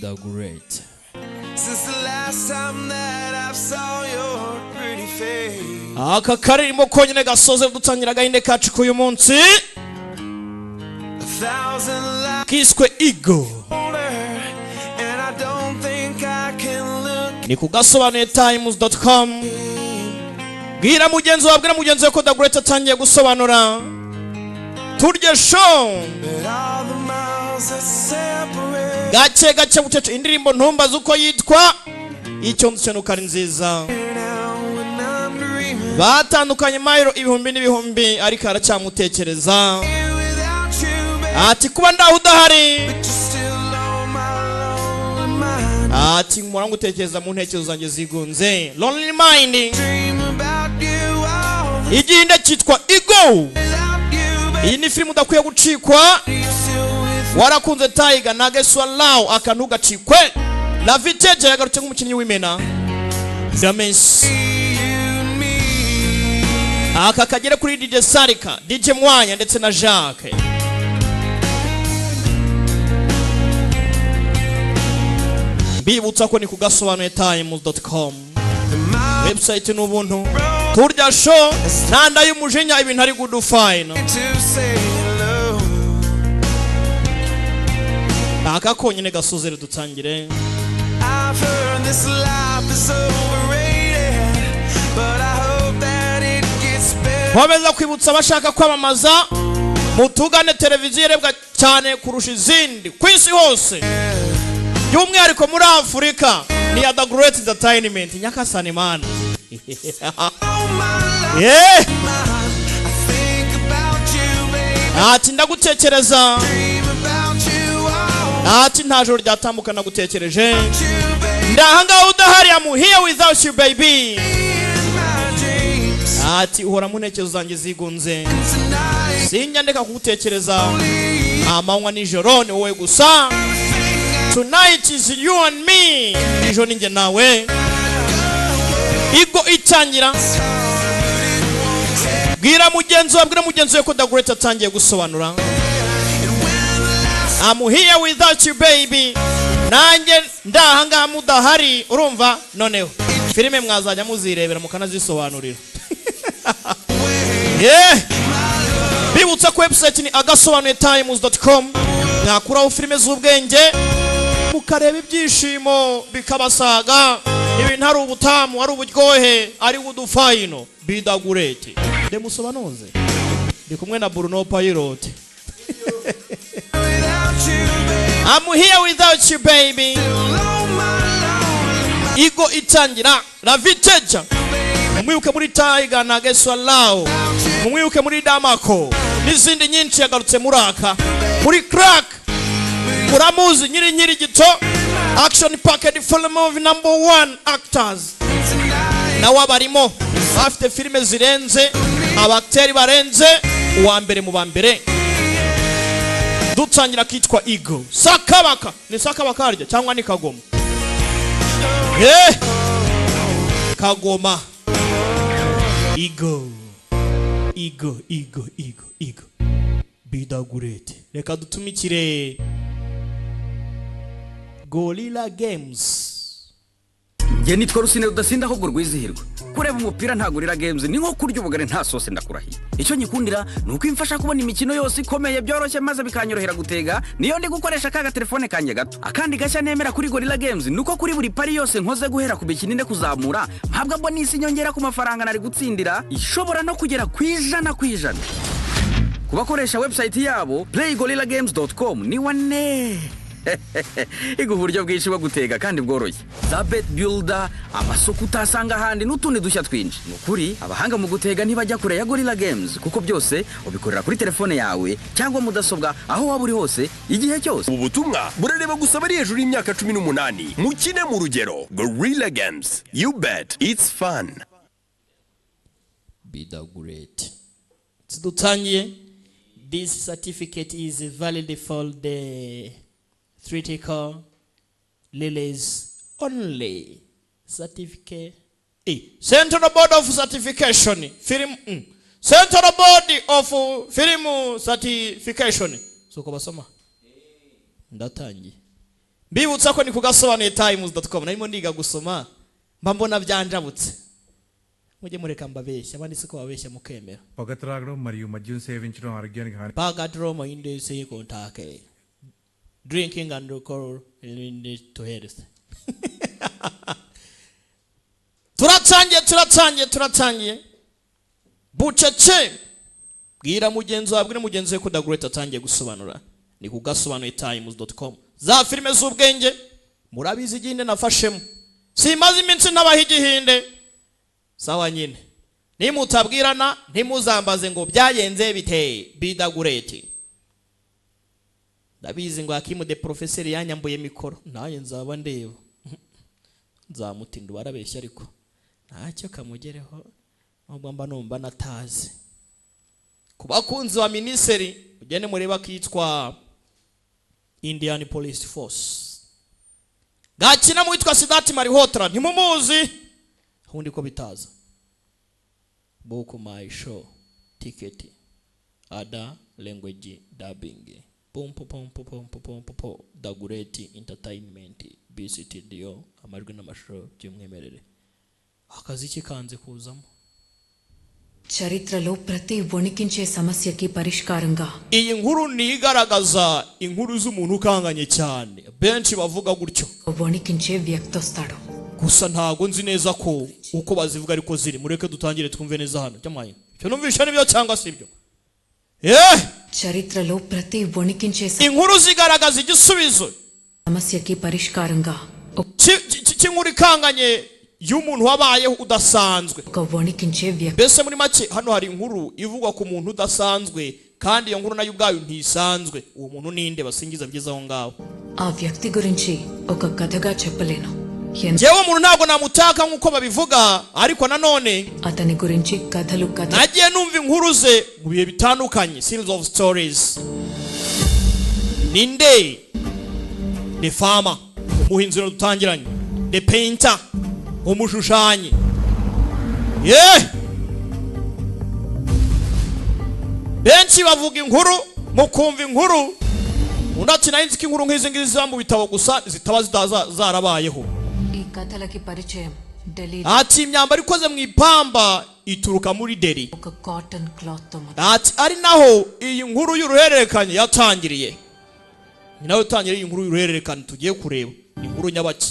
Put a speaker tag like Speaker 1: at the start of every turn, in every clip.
Speaker 1: the great.
Speaker 2: Since the last time that I saw your pretty face.
Speaker 1: Aka karimo konyene gasoze dutangira gahinde kacu kuyu munsi. Kiswe Ego.
Speaker 2: And I don't think I can look.
Speaker 1: Ni kugasobanuye times.com. Gira mugenzi wabwira mugenzi we ko the great atangiye gusobanura. Turye show. Gace gace bucece indirimbo ntumba zuko yitwa icyo nducyo ari nziza. Batandukanye mayiro ibihumbi n'ibihumbi ariko aracyamutekereza. Ati kuba ndaho udahari. Ati mwara ngutekereza mu ntekerezo zanjye zigunze. Lonely mind. Igihinde cyitwa Ego. Iyi ni filmu udakwiye gucikwa. Warakunze Tiger na Geswa Lao akanuga cikwe. La Viteja yagarutse nk'umukinnyi w'imena. James. Aka kagere kuri DJ Sarika, DJ Mwanya ndetse na Jacques. Bibutsa ko ni kugasobanuye times.com. Website n'ubuntu. Turya show nanda y'umujinya ibintu ari good fine. Aka konyene gasozere dutangire.
Speaker 2: I've heard this life is overrated, but I hope that it gets better.
Speaker 1: Wabeza kwibutsa bashaka kwamamaza mutugane televiziyo rebwa cyane kurusha izindi kwisi hose. By'umwihariko muri Afrika ni ya The Great Entertainment Nyakasani man. Yeah. Ati ndagutekereza. Ati ntajoro ryatambuka nagutekereje. Ndahanga udahari I'm here without you baby. Ati uhora muntekerezo zanjye zigunze. Sinjya ndeka kugutekereza. Amanywa nijoro ni wowe gusa. Tonight is you and me. Nijoro ninjye nawe. Ego itangira. Bwira mugenzi we ko The Great atangiye gusobanura. I'm here without you baby. Nanjye ndahanga mudahari urumva noneho. Filime mwazajya muzirebera mukanazisobanurira. Yeah. Bibutsa ko website ni agasobanuye times.com. Nakuraho filime z'ubwenge mukareba ibyishimo bikabasaga. Ibintu ari ubutamu ari uburyohe ari udufayino. Be the great. Demusobanuze. Ndi kumwe na Bruno Pilot. I'm here without you baby. Ego itangira. La Viteja. Mwibuke muri Tiger na Geswa Lao. Mwibuke muri Damako. N'izindi nyinshi yagarutse muraka. Muri Crack. Muramuzi nyiri gito. Action packed full movie #1 actors. Na wabarimo. Afite filime zirenze. Abakteri barenze. Uwa mbere mu bambere. Dutangira kitwa Ego. Sakabaka. Ni sakabaka arya cyangwa ni kagoma? Kagoma. Ego. Be the great. Reka dutumikire Gorilla Games.
Speaker 3: Nge nitwa Rusine rudasinda ahubwo rwizihirwa. Kureba umupira nta Gorilla Games ni nko kurya ubugari nta sose ndakurahiye. Icyo nyikundira nuko imfasha kubona imikino yose ikomeye byoroshye maze bikanyorohera gutega. Niyo ndi gukoresha kaga telefone kanje gato. Akandi gashya nemera kuri Gorilla Games nuko kuri buri pari yose nkoze guhera ku bikininde kuzamura. Mpabwa bonus nyongera ku mafaranga nari gutsindira ishobora no kugera ku 100%. Kubakoresha website yabo playgorillagames.com ni wane. Ego buryo bwinshi bwo gutega kandi bworoshye. Za bet builder, amasoko utasanga handi n'utundi dushya twinshi. Nukuri abahanga mu gutega ntibajya kure ya Gorilla Games kuko byose ubikorera kuri telefone yawe cyangwa mudasobwa aho waba uri hose igihe cyose.
Speaker 4: Ubutumwa burareba gusa bari hejuru y'imyaka 18 mukine mu rugero. Gorilla Games, you bet it's fun.
Speaker 1: Be the great. Dutangiye. This certificate is valid for the theoretical lilies only. Certificate. Central Board of Certification. Film. Central Board of Film Certification. So kubasoma. Ndatangiye. Mbibutsa ko ni kugasobanuye times.com narimo ndiga gusoma mba mbona byanjabutse. Mujye mureka mbabeshya abandi siko babeshya mukemera.
Speaker 5: పగత్రాగడం మరియు మద్యం సేవించడం ఆరోగ్యానికి హాని.
Speaker 1: Pagadroma indese kontake. Drinking and alcohol leads to health. Turatangiye. Bucece. Bwira mugenzi wawe mugenzi we ko Dagurete atangiye gusobanura. Ni kugasobanuye times.com. Za filime z'ubwenge murabizi iginde nafashemo. Simaze iminsi nabaho igihinde. Sawa nyine. Nimutabwirana ntimuzambaze ngo byagenze biteye bidagurete. Ndabizi ngo Hakimu de professeur yanyambuye mikoro naye nzaba ndeba. Nzamutinda barabeshya ariko ntacyo kamugereho nubwo mba numva natazi. Kubakunzi wa ministeri ugene mureba kitwa Indian Police Force. Gakina mu witwa Sidati Marihotra ntimumuzi hundi ko bitaza. Book my show ticket ada language dubbing pom Dagurete entertainment BCTDO amajwi n'amashusho by'umwemerere. Akazi kikanze kuzamo.
Speaker 6: చరిత్రలో ప్రతి వణికించే సమస్యకి పరిష్కారంగా
Speaker 1: iyi nkuru nigaragaza inkuru z'umuntu ukanganye cyane benshi bavuga gutyo
Speaker 6: వణికించే వ్యక్తి వస్తాడు.
Speaker 1: gusa ntago nzi neza ko uko bazivuga ariko ziri mureke dutangire twumve neza hano cyamaye cyo numvisha nibyo cyangwa sibyo
Speaker 6: చరిత్రలో ప్రతి వణికించే
Speaker 1: inkuru zigaragaza igisubizo
Speaker 6: సమస్యకి పరిష్కారంగా
Speaker 1: cy'inkuru ikanganye y'umuntu wabayeho udasanzwe.
Speaker 6: ఒక వణికించే వ్యక్తి.
Speaker 1: Bese muri make hano hari inkuru ivugwa ku muntu udasanzwe kandi iyo nkuru nayo ubwayo ntisanzwe. Uwo muntu ninde basingiza bigeze aho ngaho?
Speaker 6: ఆ వ్యక్తి గురించి ఒక కథగా చెప్పలేను.
Speaker 1: Jewe umuntu ntago namutaka nkuko babivuga ariko nanone
Speaker 6: అతని గురించి కథలు
Speaker 1: nagiye numva inkuru ze mu bihe bitandukanye series of stories. Ninde? The farmer, umuhinzi dutangiranye. The painter, umushushanyi. Benshi bavuga inkuru mukumva inkuru unati nainzi ki inkuru nk'izi ngizi zambu bitabo gusa zitaba zarabayeho.
Speaker 6: ఈ కథలకి పరిచయం Delhi.
Speaker 1: Ati imyambaro ikoze mu ipamba ituruka muri Delhi.
Speaker 6: ఒక cotton cloth తో
Speaker 1: Ati ari naho iyi nkuru y'uruhererekanye yatangiriye. Ni nawe utangiriye inkuru y'uruhererekanye tugiye kureba. Inkuru nyabaki.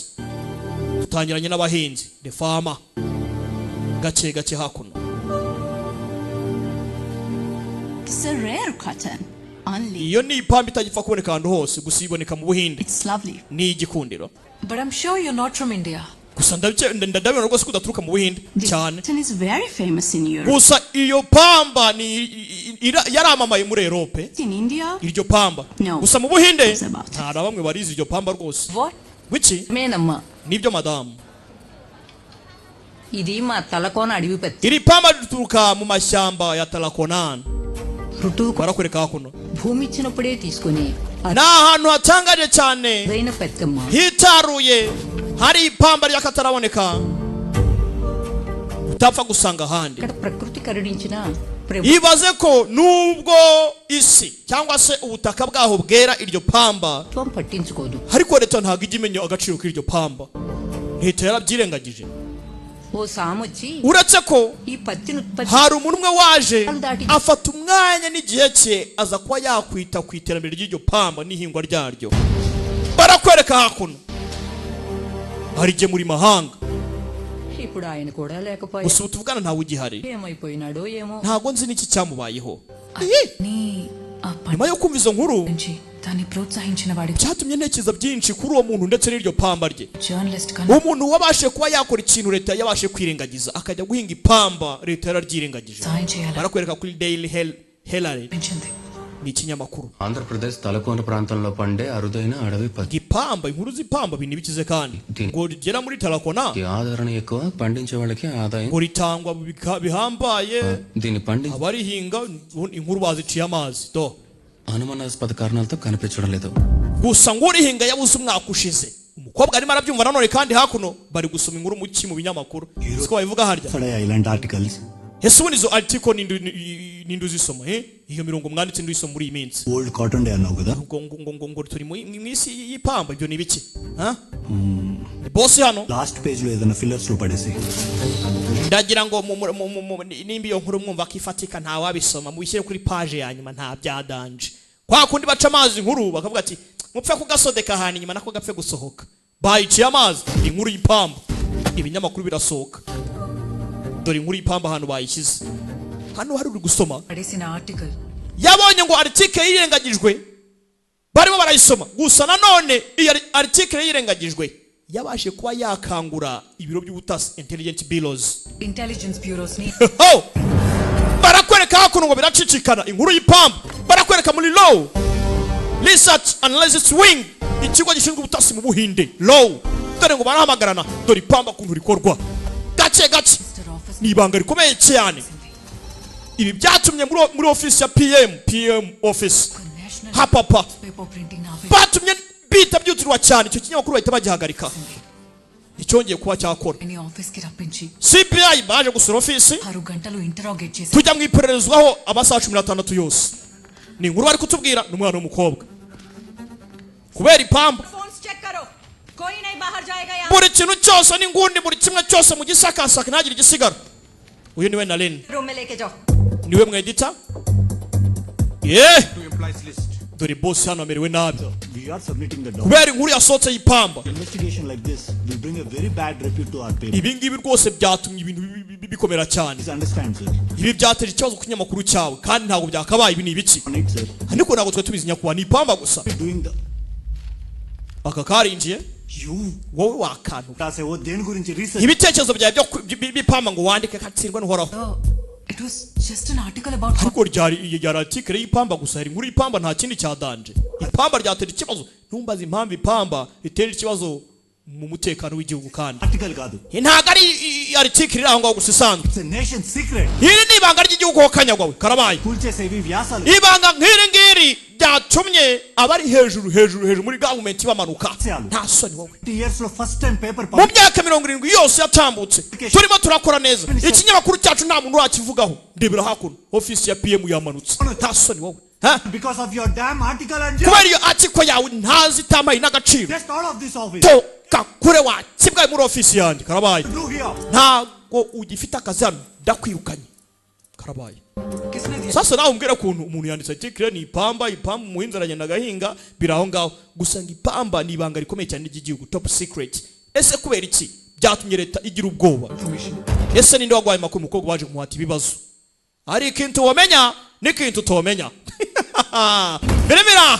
Speaker 1: Tutangiranye n'abahinzi, the farmer. Gace hakuno.
Speaker 7: It's a rare cotton. Only.
Speaker 1: Iyo ni ipamba itagipfa kuboneka ahantu hose gusa iboneka mu Buhinde.
Speaker 7: It's lovely.
Speaker 1: Ni igikundiro.
Speaker 6: But I'm sure you're not from India.
Speaker 1: Gusa ndabona rwose ko udaturuka mu Buhinde cyane.
Speaker 7: Cotton is very famous in Europe.
Speaker 1: Gusa iyo pamba ni yaramamaye muri Europe.
Speaker 7: In India?
Speaker 1: Iryo pamba.
Speaker 7: No.
Speaker 1: Gusa mu Buhinde
Speaker 7: It's about it.
Speaker 1: nta bamwe barizi iryo pamba rwose.
Speaker 6: What?
Speaker 1: Wiki?
Speaker 6: మేనమ్మ.
Speaker 1: Nibyo madamu.
Speaker 6: ఇది మా తలకోన అడవి పత్తి.
Speaker 1: Iri pamba rituruka mu mashyamba ya Talakonan.
Speaker 6: ఋతువు
Speaker 1: Barakwereka hakuno.
Speaker 6: భూమి ఇచ్చినప్పుడే తీసుకుని
Speaker 1: Na ahantu hatangaje cyane.
Speaker 6: అదైన పెద్దమ్మ.
Speaker 1: Hitaruye hari ipamba ryakataraboneka. Utapfa gusanga handi.
Speaker 6: ఇక్కడ ప్రకృతి కరుణించిన
Speaker 1: Ibaze ko nubwo isi cyangwa se ubutaka bwaho bwera iryo pamba
Speaker 6: ప్రభుత్వం పట్టించుకోదు.
Speaker 1: ariko leta ntago ijya imenya agaciro k'iryo pamba. Leta yarabyirengagije.
Speaker 6: ఓ సామొచ్చి
Speaker 1: Uretse ko
Speaker 6: ఈ పత్తిని ఉత్పత్తి
Speaker 1: hari umuntu umwe waje afata umwanya n'igihe cye aza kuba yakwita ku iterambere ry'iryo pamba n'ihingwa ryaryo. Barakwereka hakuno harije muri mahanga.
Speaker 6: ఇప్పుడు ఆయన కూడా లేకపోయా.
Speaker 1: Gusa tuvugana ntawe ugihari.
Speaker 6: ఏమైపోయినాడో ఏమో.
Speaker 1: Ntago nzi n'iki cyamubayeho.
Speaker 6: నీ ఆ
Speaker 1: Nyuma yo kumva izo nkuru
Speaker 6: నుంచి దాన్ని ప్రోత్సహించిన వాడి
Speaker 1: cyatumye ntekereza byinshi kuri uwo muntu ndetse n'iryo pamba rye.
Speaker 6: Journalist కన్నా
Speaker 1: Umuntu wabashe kuba yakora ikintu leta yabashe kwirengagiza akajya guhinga ipamba leta yararyirengagije.
Speaker 6: సాయం చేయాలని
Speaker 1: Barakwereka kuri Daily Herald
Speaker 6: పెంచింది.
Speaker 1: ni ikinyamakuru.
Speaker 8: Andhra Pradesh తలకోన ప్రాంతంలో పండే అరుదైన అడవి పత్తి
Speaker 1: Gipamba inkuru z'ipamba bintu bikize kandi ngo rigera muri Tarakona
Speaker 8: ఆదరణ ఎక్కువ పండించే వాళ్ళకి ఆదాయం
Speaker 1: ngo ritangwa bihambaye
Speaker 8: దీన్ని పండించి
Speaker 1: abarihinga inkuru baziciye amazi to
Speaker 8: అనుమానాస్పద కారణాలతో కనిపించడం లేదు.
Speaker 1: gusa ngo urihinga yabuze umwaka ushize umukobwa arimo arabyumva nanone kandi hakuno bari gusoma inkuru mu binyamakuru siko babivuga harya
Speaker 9: iలాంటి articles
Speaker 1: ese ubu nizo article ninde uzisoma iyo mirongo mwanditse ndisoma muri iyi minsi
Speaker 9: World Cotton Day anavuga da
Speaker 1: ngo turi mu isi y'ipamba ibyo ni biki ni boss hano
Speaker 9: last page lo edana fillers lo padesi
Speaker 1: ndagira ngo nimba iyo nkuru mwumva kifatika nta wabisoma mubishyire kuri page ya nyuma nta byadanje kwa kundi baca amazi nkuru bakavuga ati mupfe kugasodeka hano nyuma nako gapfe gusohoka bayiciye amazi inkuru y'ipamba ibinyamakuru birasohoka dore inkuru y'ipamba hano bayishyize hano hari uri gusoma yabonye ngo article yirengagijwe barimo barayisoma gusa nanone iyo article yirengagijwe yabashe kuba yakangura ibiro by'ubutasi intelligence bureaus ni barakwereka hakuno ngo biracicikana inkuru y'ipamba barakwereka muri law research analysis wing ikigo gishinzwe ubutasi mu Buhinde law dore ngo barahamagarana dore ipamba kuntu rikorwa gace ni ibanga rikomeye cyane ibi byatumye muri office ya PM office hapapa batumye bita byutirwa cyane icyo kinyamakuru bahita bagihagarika icyongeye kuba cyakora CPI baje gusura office tujya mu ipererezwaho amasaha 16 yose ni inkuru bari kutubwira n'umwana w'umukobwa kubera ipamba buri kintu cyose n'ingundi buri kimwe cyose mu gisakasaka ntagire igisigara uyu niwe Nalen niwe mwedita dore boss hano amerewe nabi kubera inkuru yasohotse y'ipamba ibi ngibi rwose byatumye ibintu bikomera cyane ibi byateje ikibazo ku kinyamakuru cyawe kandi ntabwo byakabaye ibi ni ibiki ariko ntabwo twe tubizi nyakuba ni ipamba gusa aka karinjiye wowe wakantu ibitekerezo byawe bipamba ngo wandike katsirwa n'uhoraho
Speaker 6: It was just an article about
Speaker 1: ariko ryari article y'ipamba gusa hari inkuru y'ipamba nta kindi cyadanje ipamba ryatera ikibazo ntumbaze impamvu ipamba itera ikibazo mu mutekano w'igihugu kandi
Speaker 9: article gadu
Speaker 1: ntago ari article iraho ngo gusisanzwe
Speaker 9: it's a nation secret
Speaker 1: iri ni ibanga ry'igihugu ho kanyagwawe karabaye
Speaker 9: kulche sevi vyasa
Speaker 1: ibanga ngiri byatumye abari hejuru muri government bamanuka nta soni wowe
Speaker 9: years for first time paper
Speaker 1: mu myaka 70 yose yatambutse turimo turakora neza ikinyamakuru cyacu nta muntu wakivugaho ndebera hakuno office ya PM yamanutse nta soni wowe
Speaker 9: because of your damn article and
Speaker 1: kubera iyo article yawe ntazi tamaye n'agaciro
Speaker 9: just all of this office
Speaker 1: to kakure wa kibwaye muri office yanjye karabaye ntago ugifite akazi hano ndakwirukanye karabaye sasa nawe umbwira kuntu umuntu yanditse article ni ipamba umuhinzi aragenda agahinga biraho ngaho gusa ngo ipamba ni ibanga rikomeye cyane ry'igihugu top secret ese kubera iki byatumye leta igira ubwoba ese ninde wagwaye makuru mukobwa waje kumuhata ibibazo ari ikintu wamenya n'ikintu utomenya biremera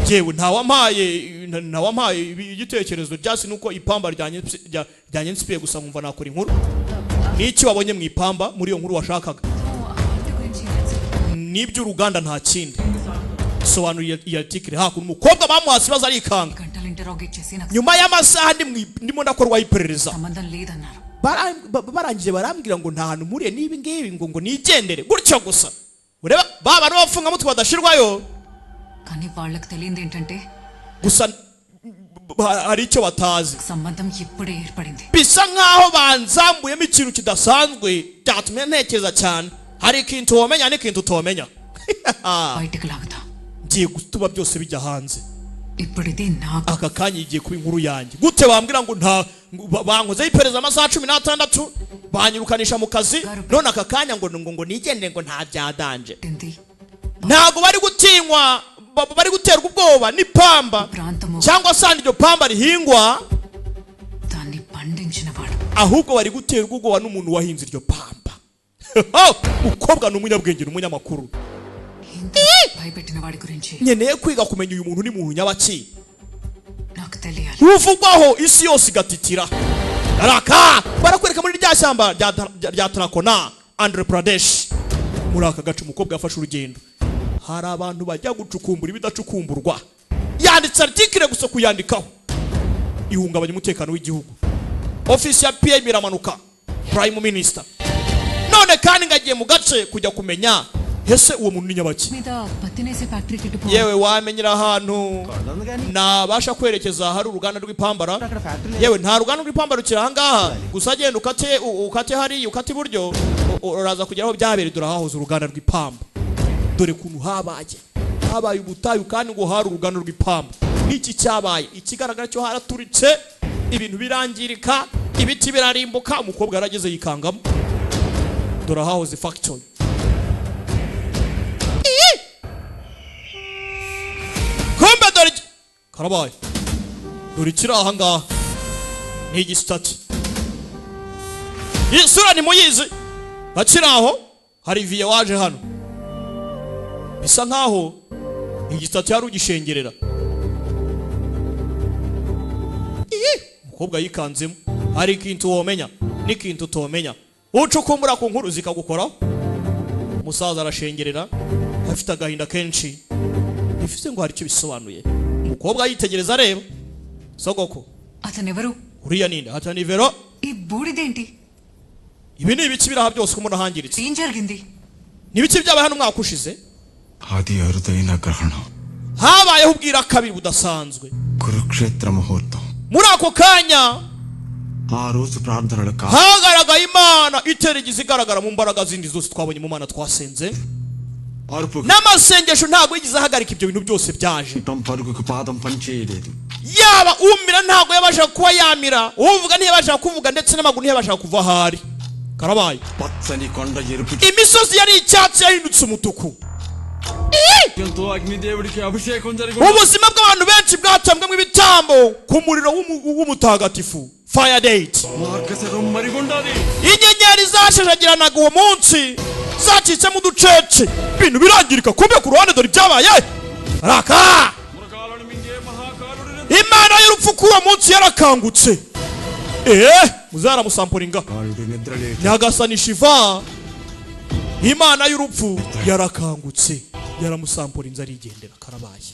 Speaker 1: jewe ntawampaye igitekerezo byasi nuko ipamba ryanye nsipiye gusa nkumva nakora inkuru n'iki wabonye mu ipamba muri iyo nkuru washakaga nibyo uruganda nta kindi sobanura iyi article hakuno umukobwa bamuhasi ibibazo arikanga nyuma y'amasaha ndimo ndakorwa iperereza barangije barambwira ngo nta hantu mpuriye n'ibi ngibi ngo nigendere gutyo gusa ureba baba n'abafunga mutwe badashirwayo
Speaker 6: కానీ వాళ్ళకి తెలియదు ఏంటంటే
Speaker 1: gusa hari icyo batazi
Speaker 6: సంబంధం ఇప్పుడే ఏర్పడింది
Speaker 1: bisa nkaho banzambuyemo ikintu kidasanzwe byatumye ntekereza cyane hari ikintu wamenya n'ikintu utomenya
Speaker 6: బయటికి లాగుతా
Speaker 1: ngiye gutuba byose bijya hanze
Speaker 6: ఇప్పుడిది నాకు
Speaker 1: aka kanya igiye kuba inkuru yanjye gute bambwira ngo nta bankoze iperereza amasaha 16 banyirukanisha mu kazi none aka kanya ngo nigende ngo nta byadanje ntago bari gutinywa bari guterwa ubwoba n'ipamba cyangwa se iryo pamba rihingwa
Speaker 6: దాన్ని పండించినవాడు
Speaker 1: ahubwo bari guterwa ubwoba n'umuntu wahinze iryo pamba ukobwa n'umunyabwenge n'umunyamakuru
Speaker 6: భయపెట్టినవాడి గురించి
Speaker 1: nyeneye kwiga kumenya uyu muntu ni muntu nyabaki
Speaker 6: నాకు తెలియాలి
Speaker 1: uvugwaho isi yose igatitira araka barakwereka muri rya shyamba rya Trakona Andhra Pradesh muri aka gace umukobwa yafashe urugendo hari abantu bajya gucukumbura ibidacukumburwa yanditse article gusa kuyandikaho ihungabanya umutekano w'igihugu office ya PM iramanuka prime minister none kandi ngagiye mu gace kujya kumenya ese uwo muntu ni nyabaki
Speaker 6: మీద పత్తినేసే ఫ్యాక్టరీకి ఇటు
Speaker 1: yewe wamenyera ahantu nabasha kwerekeza hari uruganda rw'ipambara yewe nta ruganda rw'ipambara rukiri ahangaha gusa genda ukate hari ukate iburyo uraza kugeraho byabereye dore hahoze uruganda rw'ipamba dore kuntu habaye ubutayu kandi ngo hari uruganda rw'ipamba n'iki cyabaye ikigaragara cyo haraturitse ibintu birangirika ibiti birarimbuka umukobwa yarageze yikangamo dore hahoze factory kumbe dore karabaye dore kiri ahangaha ni igisitati isura ni muyizi bakiri aho hari viye waje hano bisa nkaho igisitati yari ugishengerera umukobwa yikanzemo hari ikintu womenya n'ikintu utomenya ucukumbura ku nkuru zikagukoraho umusaza arashengerera afite agahinda kenshi bivuze ngo hari icyo bisobanuye umukobwa yitegereza areba sogoko
Speaker 6: అతనెవరు
Speaker 1: uriya ninde hatanivero
Speaker 6: ఈ బూడిదేంటి
Speaker 1: ibi ni ibiki biraha byose ko umuntu ahangiritse
Speaker 6: ఏం జరిగింది
Speaker 1: nibiki byabaye hano umwaka ushize
Speaker 8: ఆది అరుదైన గ్రహణం
Speaker 1: habayeho ubwira kabiri budasanzwe
Speaker 8: Kurukshetra ముహూర్తం
Speaker 1: muri ako kanya
Speaker 8: ఆ రోజు ప్రార్థనలు
Speaker 1: hagaragaye imana iterigeze igaragara mu mbaraga zindi zose twabonye mu mana twasenze n'amasengesho ntabwo yigize ahagarika ibyo bintu byose byaje
Speaker 8: పరుగుకు పాదం పనిచేయలేదు
Speaker 1: yaba umira ntabwo yabasha kuba yamira uvuga ntiyabasha kuvuga ndetse n'amaguru ntiyabasha kuva ahari karabaye
Speaker 8: పచ్చని కొండ ఎరుపు
Speaker 1: imisozi yari icyatsi yahindutse umutuku
Speaker 8: ఎంతో అగ్నిదేవుడికి అభిషేకం జరిగి
Speaker 1: ubuzima bw'abantu benshi bwatambwemo ibitambo ku muriro w'umutagatifu fire date
Speaker 8: మార్గశరం మరిగుండాలి
Speaker 1: inyenyeri zashashagiranaga uwo munsi zacitsemo uducece ibintu birangirika kumbe ku ruhande dore ibyabaye raka imana y'urupfu k'uwo munsi yarakangutse muzaramusampuringa nyagasani shiva imana y'urupfu yarakangutse yaramusampurinze arigendera karabaye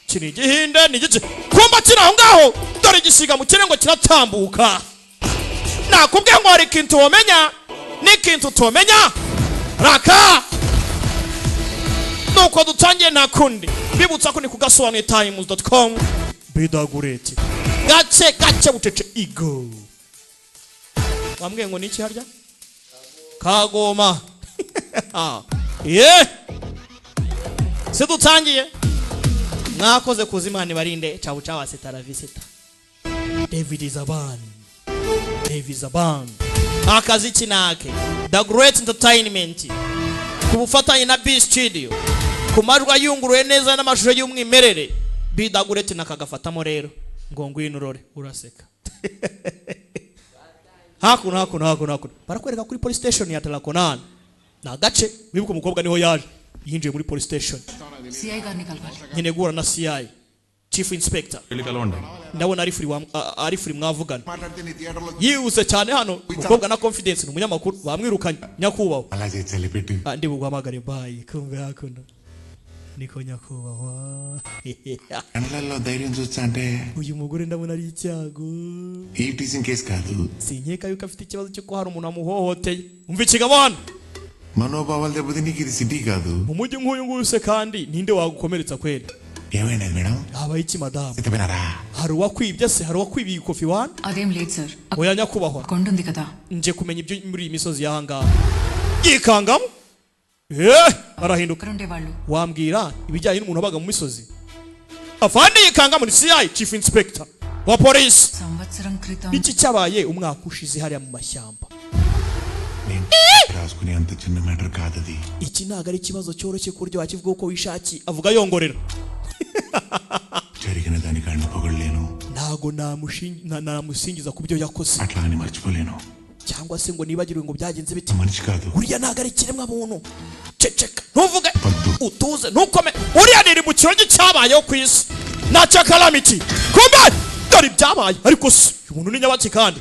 Speaker 1: kiri igihinde ni igice kumba kiri aho ngaho dore igisiga mu kirenge kiratambuka nakubwiye ngo hari ikintu womenya n'ikintu utomenya raka nuko dutangiye nta kundi bibutsa ko ni ku gasobanuye-times.com bidagureti gake bucece igo wambwiye ngo ni iki harya kagoma se dutangiye mwakoze kuza imana ibarinde cabu cawasitara visita David Zaban akazi kinake The Great Entertainment ku bufatanye na B Studio ku majwi yunguruye neza n'amashusho y'umwimerere bidagureti nakagafatamo rero ngo ngwino urore uraseka hakuno barakwereka kuri police station ya Talakonan na gace wibuka umukobwa niho yaje yinjiye muri police station
Speaker 6: CI గారిని కలవాలి
Speaker 1: nyine guhura na CI Chief Inspector ndabona ari free mwavugana yihuse cyane hano umukobwa na confidence n'umunyamakuru bamwirukanye nyakubaho ndi bugwamagare bye kumbe hakuno niko nyakubaho
Speaker 10: అనలలో ధైర్యం చూస్తుంటే
Speaker 1: uyu mugore ndabona ari icyago
Speaker 10: ఈ teasing case కాదు
Speaker 1: sinkeka yuko afite ikibazo cyo ko hari umuntu amuhohoteye umva ikigabo hano
Speaker 10: మనోభావాలు దెబ్బతిని నీకు ఇది సిటీ కాదు
Speaker 1: mu mujyi nk'uyu nguyu se kandi ninde wagukomeretsa kweli
Speaker 10: ఏమైనది మేడం
Speaker 1: habaye iki madamu
Speaker 10: సిద్ధమేనారా
Speaker 1: hari uwakwibye se hari uwakwibiye ikofi wana
Speaker 6: అదేం లేదు sir
Speaker 1: oya nyakubahwa
Speaker 6: కొండ ఉంది కదా
Speaker 1: nje kumenya ibyo muri iyi misozi y'ahangaha yikangamo barahinduka
Speaker 6: ఉండేవాళ్ళు
Speaker 1: wambwira ibijyanye n'umuntu wabaga mu misozi afande yikangamo ni CI Chief Inspector wa polisi
Speaker 6: సంవత్సరం క్రితం
Speaker 1: iki cyabaye umwaka ushize hariya mu mashyamba
Speaker 10: రాసుకునే అంత చిన్న మ్యాటర్ కాదది
Speaker 1: iki ntago ari ikibazo cyoroshye ku buryo wakivuga uko wishakiye avuga yongorera
Speaker 10: జరిగిన దానికాన్ని పొగడలేను
Speaker 1: ntago namusingiza ku byo yakoze
Speaker 10: అట్లా అని మర్చిపోలేను
Speaker 1: cyangwa se ngo nibagirwe ngo byagenze bite
Speaker 10: మనిషి కాదు
Speaker 1: uriya ntago ari ikiremwa muntu ceceka ntuvuge utuze ntukome uriya ni irimukiro ry'icyabayeho ku isi nacyo calamity kumbe dore ibyabaye ariko se uyu muntu ni nyabaki kandi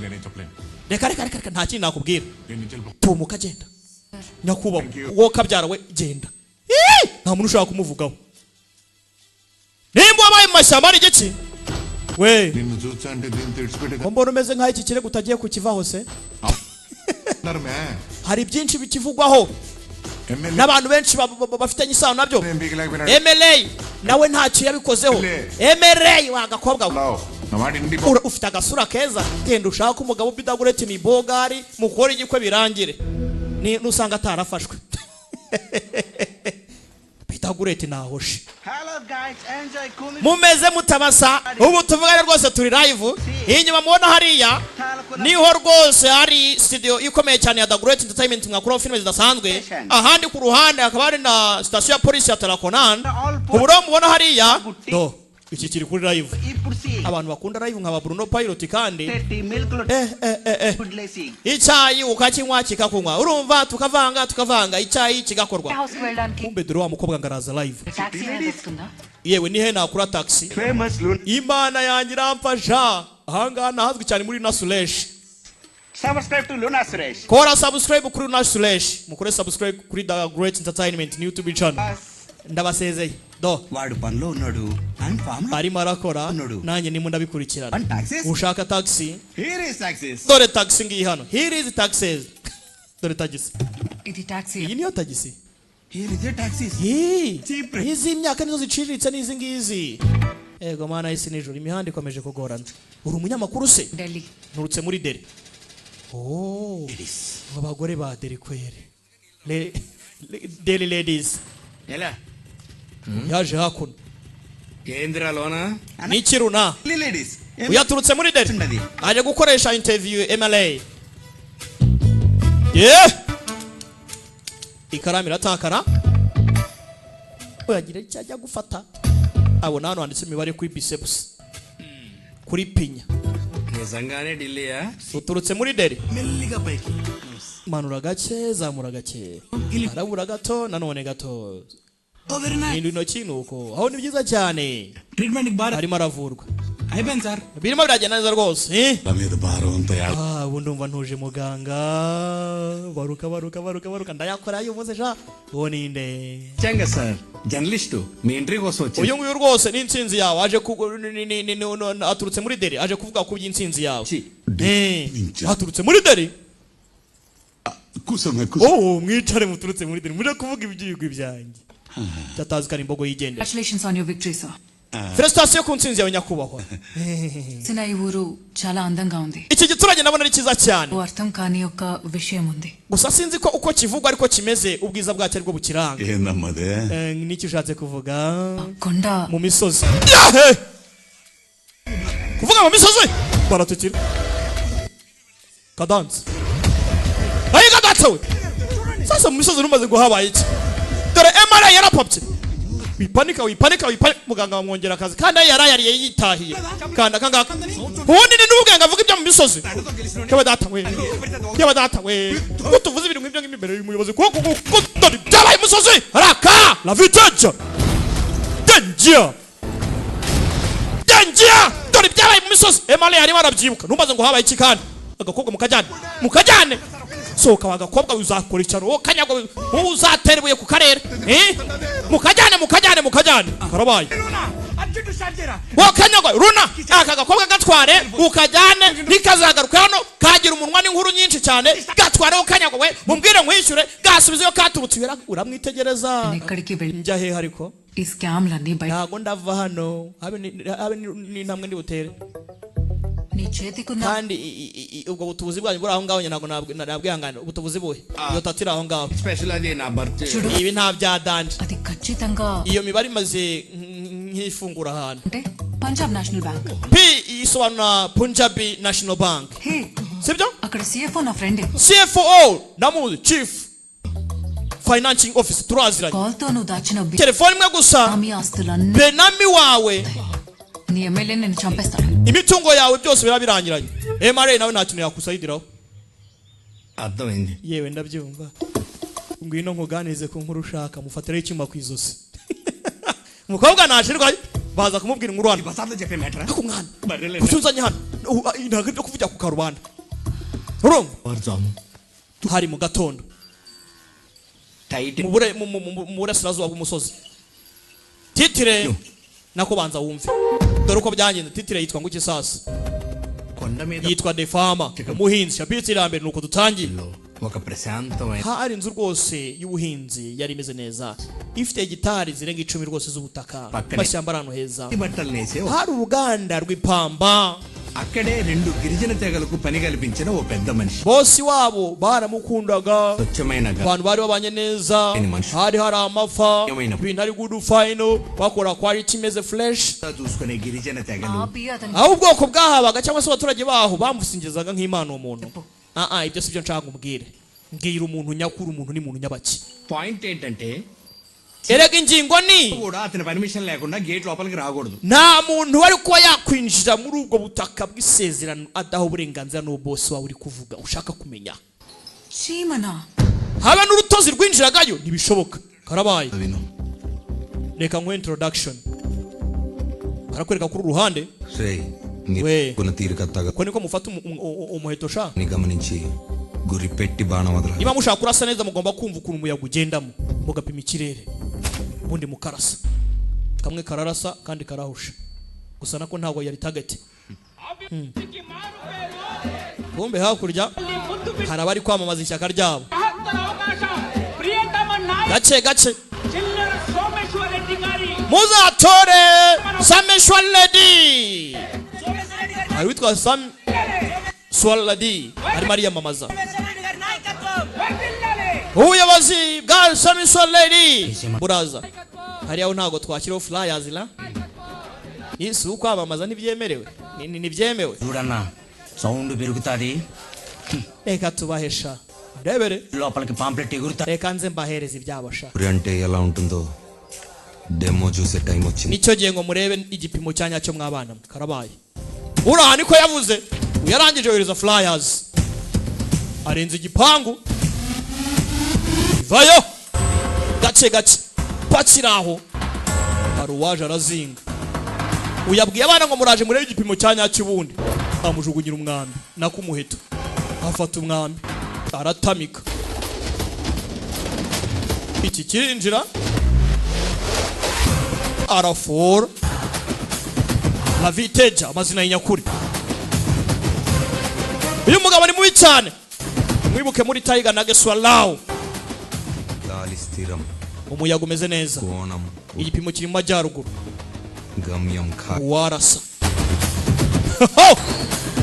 Speaker 1: reka nta kintu nakubwira tumuka genda nyakubahwa wowe kabyara we genda nta muntu ushaka kumuvugaho nimba wabaye mu mashyamba ari igiki we
Speaker 10: నిన్ను చూస్తుంటే దీన్ని తెడిచిపెట్టే
Speaker 1: mbona umeze nk'aho iki kirego utagiye kukivaho se hari byinshi bikivugwaho n'abantu benshi bafitanye isano nabyo. MLA nawe ntacyo yabikozeho. MLA wagakobwa we ufite agasura keza, genda ushaka umugabo bidagurete ni bogari mukora igikwe birangire, ni nusanga atarafashwe. Bidagurete nahoshe. Mumeze mutabasa ubu tuvugane rwose turi live. Inyuma mubona hariya niho rwose hari studio ikomeye cyane ya The Great Entertainment mwakora filime zidasanzwe. Ahandi ku ruhande akaba ari na station ya police ya Tarakonan. Uburo mubona hariya do iki kiri kuri live. Abantu bakunda live nka Bruno Pilot kandi icyayi ukakinywa kikakunywa, urumva tukavanga icyayi kigakorwa. Kumbe dore wa mukobwa ngaraza live. Yewe nihe nakura taxi. Imana yanjye iramfasha. Ahanga nahazwi cyane muri Nasulesh.
Speaker 11: Subscribe to Luna Suresh.
Speaker 1: Kora subscribe kuri Nasulesh. Mukore subscribe kuri The Great Entertainment YouTube channel. Ndabasezeye. Do.
Speaker 11: Wadu panlo nodu. And farm.
Speaker 1: Ari marakora. Nanjye ndimo ndabikurikirana. Ushaka taxi?
Speaker 11: Here is taxis.
Speaker 1: Dore taxi ngiyi hano. Here is taxis. Dore taxi.
Speaker 6: Idi taxi.
Speaker 1: Iyi niyo taxi.
Speaker 11: Here is a taxis.
Speaker 1: Izi imyaka nizo ziciriritse n'izi ngizi. Ego mana isi nijoro imihanda ikomeje kugorana. Uri umunyamakuru se?
Speaker 6: Delhi.
Speaker 1: Nturutse muri Delhi. Oh. Abagore ba Delhi kwere. Delhi ladies.
Speaker 11: Yala.
Speaker 1: Yaje hakuno.
Speaker 11: Kendra lona.
Speaker 1: Ni kiruna.
Speaker 11: Ladies.
Speaker 1: Uyaturutse muri Delhi. Aje gukoresha interview MLA. Yeah. Ikaramu iratakara. Oyagira cyajya gufata. Abona hano handitse imibare kuri biceps. Kuri pinya.
Speaker 11: Nezangane Delhi ya.
Speaker 1: Uturutse muri Delhi.
Speaker 11: Melliga paiki.
Speaker 1: Manura gake zamura gake. Arabura gato nanone gato.
Speaker 11: Oh very nice.
Speaker 1: Ni intoki nuko. Aho ni byiza cyane.
Speaker 11: Treatment bar.
Speaker 1: Arimo aravurwa.
Speaker 11: Aiben sir.
Speaker 1: Birimo biragenda neza rwose.
Speaker 10: Bameze baro ntaya.
Speaker 1: Ubu ndumva ntuje muganga. Baruka ndayakora yo muze sha. Uwo ninde?
Speaker 11: Changa sir. Journalist mi entry goso che.
Speaker 1: Uyu nguyu rwose ni insinzi yawe aje aturutse muri Delhi aje kuvuga ku by'insinzi yawe. Aturutse muri Delhi.
Speaker 10: Kusa.
Speaker 1: Oh mwicare muturutse muri Delhi. Muje kuvuga ibyigwi byanjye. Tatazi kari imbogo yigende.
Speaker 6: Congratulations on your victory, sir.
Speaker 1: Felicitation ku nsinzi yawe nyakubahwa.
Speaker 6: Sinai ఊరు చాలా అందంగా ఉంది.
Speaker 1: Iki giturage nabona ari cyiza cyane.
Speaker 6: అర్థం కాని ఒక విషయం ఉంది.
Speaker 1: Gusa sinzi ko uko kivugwa ariko kimeze ubwiza bwacyo ariko bukiranga.
Speaker 10: Namade.
Speaker 1: Niki ushatse kuvuga?
Speaker 6: కొండ
Speaker 1: Mu misozi. Kuvuga mu misozi? Baratukira. Kadanse. Ayi gadatse. Sasa mu misozi rumaze guhabaye iki? Dore MRA yarapopye. Wipanika muganga wamwongera akazi kandi yarayariye yitahiye. Kanda kangaka. Ubundi ni n'ubuganga avuga ibyo mu misozi. Keba data we. Utuvuze ibintu nk'ibyo imbere y'umuyobozi kuko dore byabaye umusozi. Raka la vitesse. Danger. Dore byabaye mu misozi. MRA yari barabyibuka. Numbaze ngo habaye iki kandi. Agakobwa mukajyane. Soka wagakobwa uzakora icyaro wo kanyagwa uzaterbuye ku karere mukajyane karabaye wo kanyagwa runa aka gakobwa gatware ukajyane nikazagaruka hano kagira umunwa n'inkuru nyinshi cyane gatware wo kanyagwa we mumbwire nkwishyure gasubize yo katurutse uramwitegereza njya he hariko
Speaker 6: ఈ స్కామ్లన్నీ బయట
Speaker 1: ntago ndava hano habe ni ntamwe ndi butere
Speaker 6: నీ చేతికున్న
Speaker 1: kandi ubwo butubuzi bwanyu buri aho ngaho nyago nabwihangana ubutubuzi buhe iyo tatira aho ngaho
Speaker 11: Special adi na birthday.
Speaker 1: ibi nta byadanje
Speaker 6: అది ఖచ్చితంగా
Speaker 1: iyo mibare imaze nk'ifungura ahantu
Speaker 6: అంటే Punjab national bank
Speaker 1: P isobanura Punjabi National Bank
Speaker 6: హే
Speaker 1: sibyo
Speaker 6: అక్కడ CFO నా friend
Speaker 1: CFO namuzi Chief Financing Officer turaziranye
Speaker 6: call తో నువ్వు దాచిన
Speaker 1: telefone imwe gusa
Speaker 6: మీ ఆస్తులన్నీ
Speaker 1: benami wawe
Speaker 6: నీ ఎమ్మెల్యే నిన్ను చంపేస్తాడు
Speaker 1: imitungo yawe byose birabirangiranye MRA nawe nta kintu yakusayidiraho
Speaker 11: అర్థమైంది
Speaker 1: yewe ndabyumva ngwino nkuganize ku nkuru ushaka mufatire icyuma ku izosi umukobwa nashirwa baza kumubwira inkuru hano
Speaker 11: బసార్లో చెప్పే matter
Speaker 1: ako mwana kucyuzanye hano ntabwo byo kuvuga ku karubanda urumva
Speaker 11: వర్జాము
Speaker 1: hari mu gatondo
Speaker 11: tight
Speaker 1: mu burasirazuba bw'umusozi titire nako banza wumve dore uko byangenze titire yitwa ngo iki sasa
Speaker 11: కొండ మీద
Speaker 1: yitwa The Farmer umuhinzi chapitire ya mbere nuko dutangiye
Speaker 11: ఒక ప్రశాంతమైన
Speaker 1: hari inzu rwose y'ubuhinzi yari imeze neza ifite gitari zirenga 10 rwose z'ubutaka mashyamba arantu heza
Speaker 11: బట్టలు నేసే
Speaker 1: hari uruganda rw'ipamba
Speaker 11: అక్కడే రెండు గిరిజన తెగలకు పని కల్పించిన ఓ పెద్ద మనిషి
Speaker 1: bosi wabo baramukundaga
Speaker 11: స్వచ్ఛమైన
Speaker 1: abantu bari babanye neza hari amafa ibintu ari good fine bakora quality imeze fresh
Speaker 11: చూసుకునే గిరిజన తెగలు
Speaker 1: aho ubwoko bwahabaga cyangwa se abaturage baho bamusingizaga nk'Imana umuntu ibyo sibyo nshaka kumbwira ngira umuntu nyakuru umuntu ni muntu nyabaki
Speaker 11: point ఏంటంటే
Speaker 1: erega ingingo ni
Speaker 11: కూడా అతని పర్మిషన్ లేకుండా గేట్ లోపలికి రాకూడదు
Speaker 1: nta muntu wari kuba yakwinjira muri ubwo butaka bw'isezerano adaho uburenganzira n'uwo bosi wawe uri kuvuga ushaka kumenya
Speaker 6: Chimana
Speaker 1: haba n'urutozi rwinjiragayo ntibishoboka karabaye reka nkwe introduction karakwereka kuri uruhande we ko niko mufata umuheto sha
Speaker 12: ni gamaninchi guri petti bana wadra
Speaker 1: niba mushaka kurasa neza mugomba kumva ukuntu umuyaga ugendamo mugapima ikirere ubundi mukarasa kamwe kararasa kandi karahusha gusa nako ntabwo yari target bombe hakurya hari abari kwamamaza ishyaka ryabo gace muzatore Sameshwar Reddy ari witwa Sameshwar Reddy ari Maria mamaza ubuyobozi bwa Sameshwar Reddy buraza hari aho ntago twakiraho flyers la isi ukwamamaza ntibyemerewe ntibyemewe
Speaker 3: urana sound birugutadi
Speaker 1: reka tubahesha rebere
Speaker 3: లోపలికి పాంప్లెట్ ఎగురుతా
Speaker 1: reka nze mbahereza ibyabasha
Speaker 12: అంటే ఎలా ఉంటుందో డెమో చూసే టైం వచ్చింది
Speaker 1: nicyo gihe ngo murebe igipimo cya nyacyo mwabana karabaye uraha niko yavuze yarangije yohereza flyers arenze igipangu vayo gace pakiraho hari uwaje arazinga uyabwiye abana ngo muraje murebe igipimo cya nyacyo ubundi amujugunyira umwambi nakumuheto afata umwambi aratamika iki kirinjira arafora la viteja amazina y'inyakuri uyu mugabo ni mubi cyane mwibuke muri Tiger na Geswalao
Speaker 12: గాలి స్థిరం
Speaker 1: umuyaga umeze neza
Speaker 12: కోణం
Speaker 1: igipimo kiri mu majyaruguru
Speaker 12: గమ్యం ఖా
Speaker 1: warasa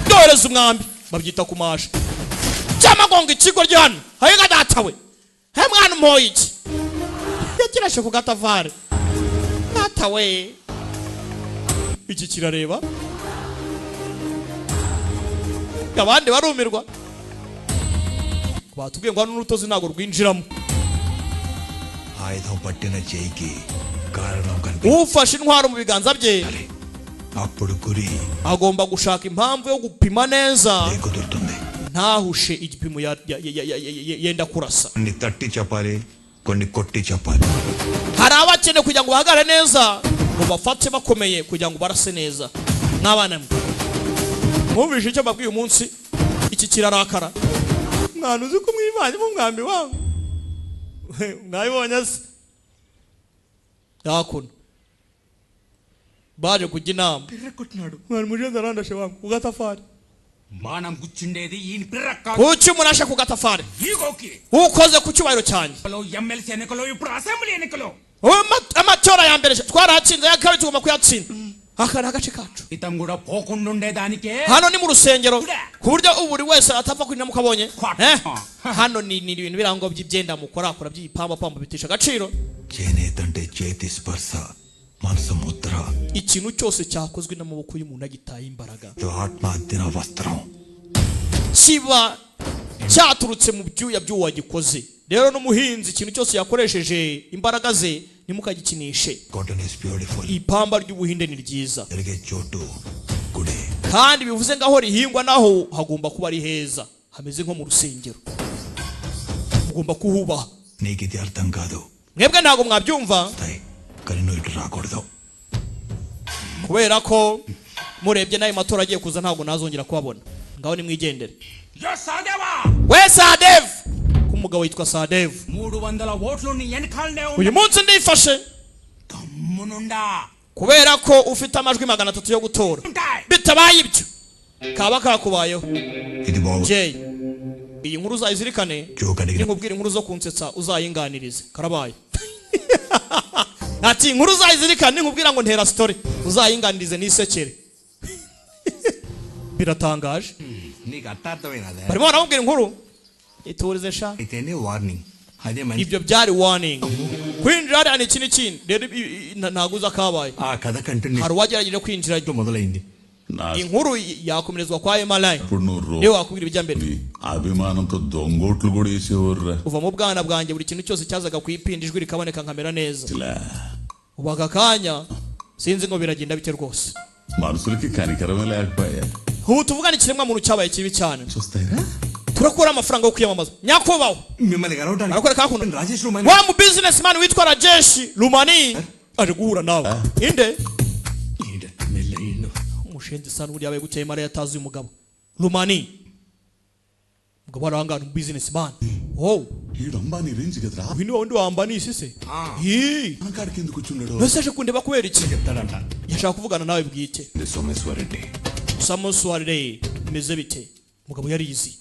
Speaker 1: dohereza umwambi babyita kumasha cyamagonga ikigo ryano hayiga datawe he mwana mpoye iki yakirashe ku gatavare datawe iki kirareba abandi barumirwa batubwiye ngo hano n'urutozi ntabwo rwinjiramo
Speaker 12: ఆయుధం పట్టిన చేయికి కారణం కనిపి
Speaker 1: ufashe intwaro mu biganza bye
Speaker 12: అప్పుడు గురి
Speaker 1: agomba gushaka impamvu yo gupima neza
Speaker 12: కుదురుతుంది
Speaker 1: ntahushe igipimo yenda kurasa
Speaker 12: కొన్ని తట్టి చెప్పాలి కొన్ని కొట్టి చెప్పాలి
Speaker 1: hari abakene kugira ngo bahagare neza ngo bafate bakomeye kugira ngo barase neza n'abana mwumvise icyo babwiye umunsi iki kirarakara mwana uzi ko mwivanye mu mwambi wangu mwabibonye se yakuno baje kujya inama mwana mujenzi arandashe wangu ku gatafari
Speaker 3: మనం కూర్చుండేది ఈ పిర్రక్క
Speaker 1: kuki murashe ku gatafari ukoze ku cyubahiro cyanjye
Speaker 3: MLC ఎన్నికలు ఇప్పుడు అసెంబ్లీ ఎన్నికలు
Speaker 1: amatora ya mbere twarahatsinze ya kabiri tugomba kuyatsinda aka ni agace kacu
Speaker 3: ఇతం కూడా పోకుండా ఉండేదానికే
Speaker 1: hano ni mu rusengero ku buryo buri wese atapfa kwinjira mukabonye hano ni ibintu birango by'ibyenda mukora by'ipamba pamba bitisha agaciro
Speaker 12: చేనేతంటే చేతి స్పర్శ మనసు Mudra
Speaker 1: ikintu cyose cyakozwe n'amaboko y'umuntu agitaye imbaraga
Speaker 12: ఆత్మహత్యన వస్త్రం
Speaker 1: kiba cyaturutse mu byuya by'uwo wagikoze rero n'umuhinzi ikintu cyose yakoresheje imbaraga ze ntimukagikinishe
Speaker 12: cotton is beautiful
Speaker 1: ipamba ry'ubuhinde ni ryiza
Speaker 12: జరిగే చోటు గుడి
Speaker 1: kandi bivuze ngaho rihingwa naho hagomba kuba ari heza hameze nko mu rusengero ugomba kuhubaha
Speaker 12: నీకు ఇది అర్థం కాదు
Speaker 1: mwebwe ntabwo mwabyumva
Speaker 12: కానీ నువ్వు ఇటు రాకూడదు
Speaker 1: kubera ko murebye n'ayo matora agiye kuza ntabwo nazongera kubabona ngaho nimwigendere
Speaker 3: yo సాదేవా
Speaker 1: we Sadev k'umugabo witwa Sadev
Speaker 3: 300 ఓట్లు నీ ఎన్నికల్నే
Speaker 1: uyu munsi ndifashe
Speaker 3: తమ్మునుండా
Speaker 1: kubera ko ufite amajwi 300 yo gutora bitabaye ibyo kaba kakubayeho
Speaker 12: ఇది బాగు
Speaker 1: Jay iyi nkuru uzayizirikane nkubwira inkuru zo kunsetsa uzayinganirize karabaye ati inkuru uzayizirikane nkubwira ngo ntera story uzayinganirize nisekere biratangaje barimo baramubwira inkuru iturize sha ibyo byari warning kwinjira ari ikindi rero ntago uza kabaye hari uwagerageje kwinjira inkuru yakomerezwa kwa Emalai niyo wakubwira ibijya mbere
Speaker 10: అభిమానంతో దొంగోట్లు కూడా వేసేవారు
Speaker 1: uva mu bwana bwanjye buri kintu cyose cyazaga kwipinda ijwi rikaboneka nkamera neza ubu aka kanya sinzi ngo biragenda bite rwose
Speaker 10: మనుషులకి కనికరమే లేకపోయా
Speaker 1: ubu tuvugana ikiremwa muntu cyabaye kibi cyane turakura amafaranga yo kwiyamamaza nyakubaho wa mu businessman witwa Rajesh Lumani ari guhura nawe inde umushenzi sana uri yabaye guteye mara yatazi umugabo Lumani mugabo arangana mu businessman wow
Speaker 10: ఈడంబాని రేంజ్ కదరా
Speaker 1: wino wundi wambani sise
Speaker 10: ఆకాడికి ఎందుకు కూర్చున్నాడు
Speaker 1: nose kundeba kubera iki yashaka kuvugana nawe bwite Someswarede meze bite mugabo yarizi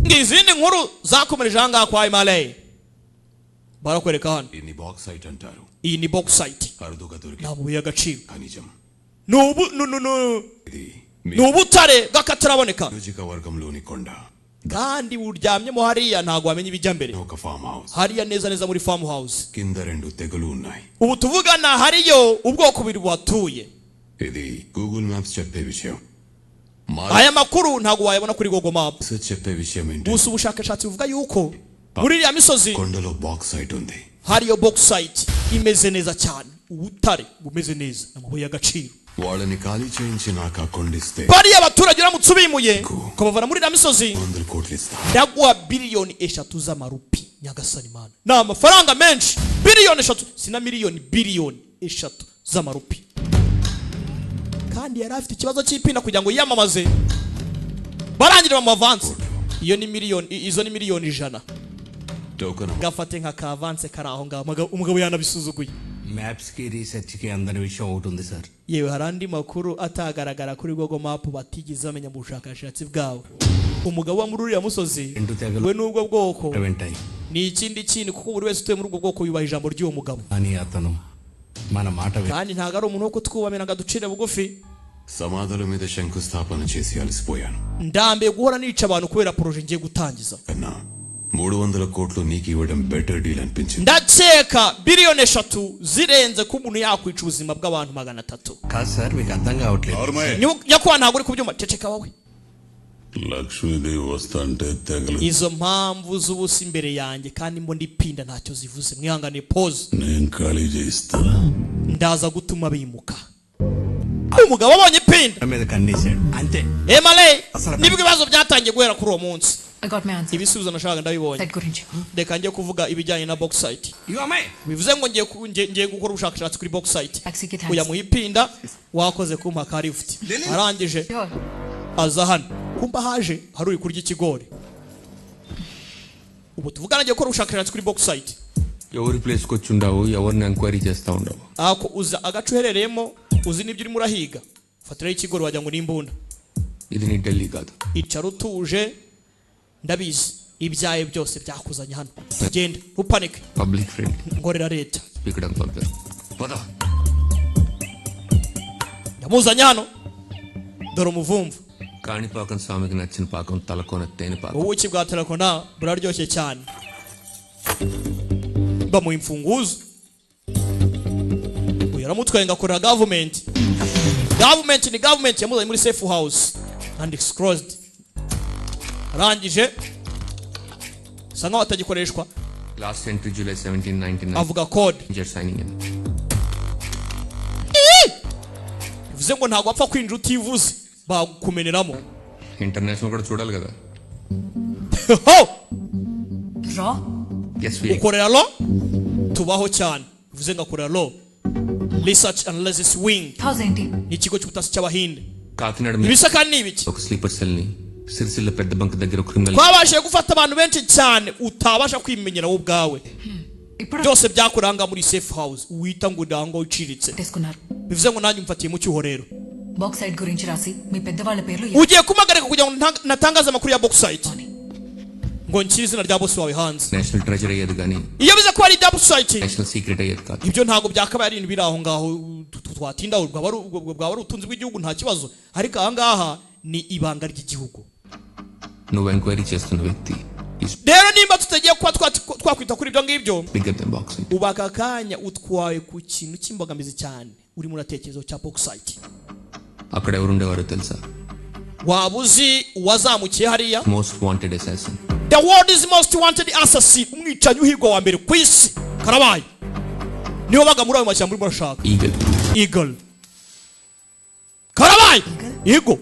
Speaker 1: ngizindi nkuru zakomereje hanga kwa Emalai barakwereka hano
Speaker 12: ini box site antaru
Speaker 1: iyi ni box site
Speaker 12: aruduga duriga
Speaker 1: nabo yagaciro
Speaker 12: kanijam
Speaker 1: nubutare gakataraboneka
Speaker 12: యోజిక వర్గంలోని కొండ
Speaker 1: kandi uryamyemo hariya ntago wamenye ibijya mbere
Speaker 12: ఒక farm house
Speaker 1: hariya neza muri farm house
Speaker 12: కింద రెండు తెగలు ఉన్నాయి
Speaker 1: ubu tuvugana hariyo ubwoko bubiri bwatuye
Speaker 12: ఇది Google maps చెప్పే విషయం
Speaker 1: aya makuru ntago wayabona kuri Google Maps
Speaker 12: చెప్పే విషయం ఏంటి
Speaker 1: gusa ubushakashatsi buvuga yuko muri iriya misozi
Speaker 12: కొండలో బాక్స్ సైట్ ఉంది
Speaker 1: hariyo box site imeze neza cyane ubutare bumeze neza n'amabuye y'agaciro
Speaker 12: వాళ్ళని ఖాళీ చేయించి నాకు కొండిస్తే
Speaker 1: bari abaturage uramutse ubimuye kubavana muri iriya misozi
Speaker 12: 100 కోట్లు ఇస్తా
Speaker 1: ndaguha biliyoni 3 z'amarupi nyagasani mana ni amafaranga menshi biliyoni 3 sina miliyoni biliyoni 3 z'amarupi kandi yari afite ikibazo cy'ipina kugira ngo yiyamamaze barangirira mu avance iyo ni miliyoni izo ni miliyoni 100 gafate nka ka avance kari aho ngaho umugabo yanabisuzuguye
Speaker 11: maps కి రీసెర్చ్ కి అందరి విషయం అవుతుంది sir
Speaker 1: yewe harandi makuru atagaragara kuri Google Map batigeze bamenya mu bushakashatsi bwawe umugabo wa muri uriya musozi we nubwo bwoko ni ikindi kintu kuko buri wese utuye muri ubwo bwoko yubaha ijambo ry'uwo mugabo
Speaker 11: ani atano మన మాట
Speaker 1: kandi ntago ari umuntu wo kutwubamira ngo aducire bugufi
Speaker 12: సమాధుల మీద శంకుస్థాపన చేసి అలసిపోయాను
Speaker 1: ndambiye guhora nica abantu kubera proje ngiye gutangiza
Speaker 12: 300 కోట్లు నీకు ఇవ్వడం బెటర్ డీల్ అనిపించింది
Speaker 1: ndakeka biliyoni 3 zirenze ko umuntu yakwica ubuzima bw'abantu 300
Speaker 11: కాదు సార్ మీకు అర్థం కావట్లేదు
Speaker 1: nyakwa ntago uri kubyuma ceceka wawe
Speaker 10: Lakshmidevi వస్తంటే తెగలు
Speaker 1: izo mpamvu z'ubusa imbere yanjye kandi mbo ndipinda ntacyo zivuze mwihangane pause
Speaker 10: నేను ఖాళీ చేయిస్తా
Speaker 1: ndaza gutuma bimuka umugabo abonye pinda
Speaker 11: మీద కన్నేశాడు అంతే
Speaker 1: Emalai nibwo ibibazo byatangiye guhera kuri uwo munsi
Speaker 6: I got my answer.
Speaker 1: ibisubizo nashaka ndabibonye
Speaker 6: Site gurinchi.
Speaker 1: reka njye kuvuga ibijyanye na box site bivuze ngo ngiye gukora ubushakashatsi kuri box site uya muhipinda wakoze kumpa ka lift arangije aza hano kumba haje hari uri kurya ikigori ubu tuvugana ngiye gukora ubushakashatsi kuri box site
Speaker 8: ఎవరి ప్లేస్ కి వచ్చి ఉండవు ఎవరిని ఎంక్వైరీ చేస్తా ఉండవు
Speaker 1: ako uza agacu uherereyemo uzi n'ibyo urimo urahiga fatiraho ikigori wagira ngo ni imbunda
Speaker 8: ఇది నీ ఢిల్లీ కాదు
Speaker 1: icara utuje ndabizi ibyaye byose byakuzanye hano genda upanike
Speaker 8: public friend
Speaker 1: ngorera leta
Speaker 8: ఇక్కడ పంపారు పద
Speaker 1: ndamuzanye hano dore umuvumvu
Speaker 8: Kanipakam స్వామికి నచ్చిన పాకం తలకోన తేనె పాకం
Speaker 1: ubuki bwa telekona buraryoshye cyane bamuha imfunguzo uyu aramutwaye ngakorera government ni government yamuzanye muri safe house and it's closed arangije sa nkaho atagikoreshwa
Speaker 8: last entry July 1799
Speaker 1: avuga code
Speaker 8: injure signing in
Speaker 1: bivuze ngo ntabwo wapfa kwinjira utivuze bakumeneramo
Speaker 8: international కూడా చూడాలి కదా
Speaker 6: Raw?
Speaker 1: ukorera lo tubaho cyane bivuze ngo akorera lo research analysis wing ni ikigo cy'ubutasi cy'abahinde
Speaker 8: Kakinada
Speaker 1: ibisaka ni ibiki
Speaker 8: ఒక sleeper cell ని సిరిసిల్ల పెద్ద బంక్ దగ్గర criminal
Speaker 1: twabashije gufata abantu benshi cyane utabasha kwimenyera wowe ubwawe byose byakuranga muri safe house wita ngo ndango uciritse bivuze ngo nanjye mfatiye mu cyuho rero
Speaker 6: bauxite గురించి రాసి మీ పెద్దవాళ్ళ పేర్లు
Speaker 1: ugiye kumagarika kugira ngo natangaza amakuru ya Bauxite ngo nshyire izina rya boss wawe hanze.
Speaker 8: National treasure అయ్యేది కానీ
Speaker 1: iyo biza ko ari ibya Bauxite
Speaker 8: national secret అయ్యేది కాదు.
Speaker 1: ibyo ntabwo byakabaye ari ibintu biri aho ngaho twatinda bwaba ari ubutunzi bw'igihugu nta kibazo, ariko aha ngaha ni ibanga ry'igihugu.
Speaker 8: నువ్వు ఎంక్వైరీ చేస్తున్న వ్యక్తి
Speaker 1: rero nimba tutagiye kuba twakwita kuri ibyo ngibyo
Speaker 8: bigger than Bauxite.
Speaker 1: ubaka akanya utwaye ku kintu cy'imbogamizi cyane urimo uratekerezo cya Bauxite.
Speaker 8: అక్కడ ఎవరు ఉండేవారో తెలుసా?
Speaker 1: waba uzi uwazamukiye hariya?
Speaker 8: Most wanted assassin.
Speaker 1: The world is most wanted assassin, umwicanyi uhigwa wa mbere ku isi. Karabaye niho baga muri ayo mashyamba urimo urashaka. Eagle. Karabaye Eagle,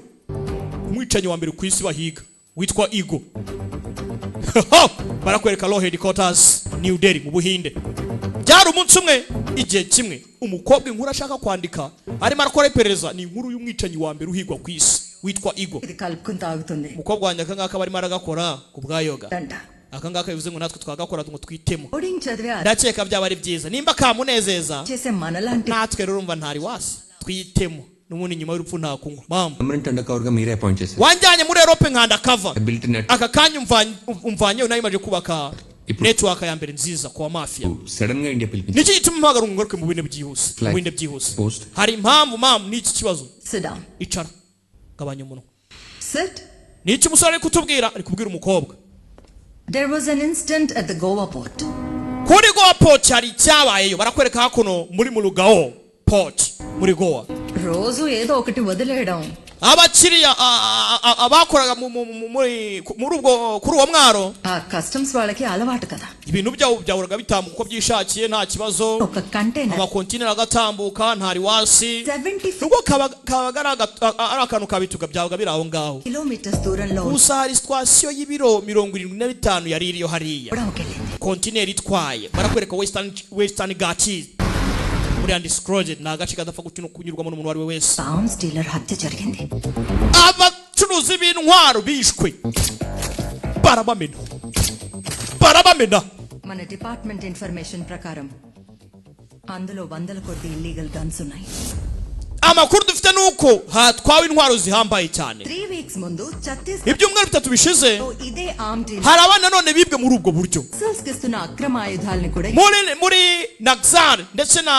Speaker 1: umwicanyi wa mbere ku isi bahiga witwa Eagle. Barakwereka Law Headquarters New Delhi mu Buhinde. Byari umunsi umwe igihe kimwe umukobwa inkuru ashaka kwandika arimo arakora iperereza, ni inkuru y'umwicanyi wa mbere uhigwa ku isi witwa Eagle. Umukobwa wanjye akangaka barimo aragakora ku bwa yoga. Akangaka bivuze ngo natwe twagakora ngo twitemo. Ndakeka byaba ari byiza nimba kamunezeza natwe rero umva ntari wasi twitemo n'ubundi nyuma y'urupfu nta kunywa. Mama
Speaker 8: permanent under cover గా మీరే అపాయింట్ చేశారు.
Speaker 1: wanjyanye muri Europe nkanda cover
Speaker 8: ability net
Speaker 1: aka kanya umvanye unayimaje kubaka network ya mbere nziza kwa mafia.
Speaker 8: Sudden గా ఇండియా పిలిపించారు.
Speaker 1: niki gituma mpagaruka ngaruke mu bine byihuse hari impamvu mam niki kibazo.
Speaker 6: Sit down.
Speaker 1: Icara gabanya umunwa.
Speaker 6: Sit.
Speaker 1: Niki musore ari kutubwira ari kubwira umukobwa.
Speaker 6: There was an incident at the Goa port.
Speaker 1: Kuri Goa port hari cyabayeyo barakwereka hakuno muri mu Lugao port muri Goa.
Speaker 6: రోజు ఏదో ఒకటి వదిలేయడం.
Speaker 1: abakiriya abakoraga muri ubwo kuri uwo mwaro
Speaker 6: ఆ కస్టమ్స్ వాళ్ళకి అలవాటు కదా.
Speaker 1: ibintu byahoraga bitambuka uko byishakiye nta kibazo.
Speaker 6: ఒక container
Speaker 1: amakontineri agatambuka ntari wasi nubwo kabaga ari akantu kabituga byabaga biri aho ngaho
Speaker 6: kilometres దూరంలో
Speaker 1: gusa hari sitasiyo y'ibiro 75 yari iriyo hariya kontineri itwaye barakwereka Western Ghats muri undisclosed na agace kadapfa kunyurwamo n'umuntu wari we wese.
Speaker 6: Arms dealer హత్య జరిగింది.
Speaker 1: abacuruzi b'intwaro bishwe barabamena.
Speaker 6: మన department information ప్రకారం అందులో వందల కొద్ది illegal guns ఉన్నాయి.
Speaker 1: amakuru dufite nuko hatwawe intwaro zihambaye cyane.
Speaker 6: 3 weeks ముందు ఛత్తీస్గఢ్
Speaker 1: ibyumweru 3 bishize
Speaker 6: ఇదే arm dealer
Speaker 1: hari abana none bibwe muri ubwo buryo
Speaker 6: సల్స్కిస్తున్న అక్రమ ఆయుధాలను కూడా
Speaker 1: muri Naxal ndetse na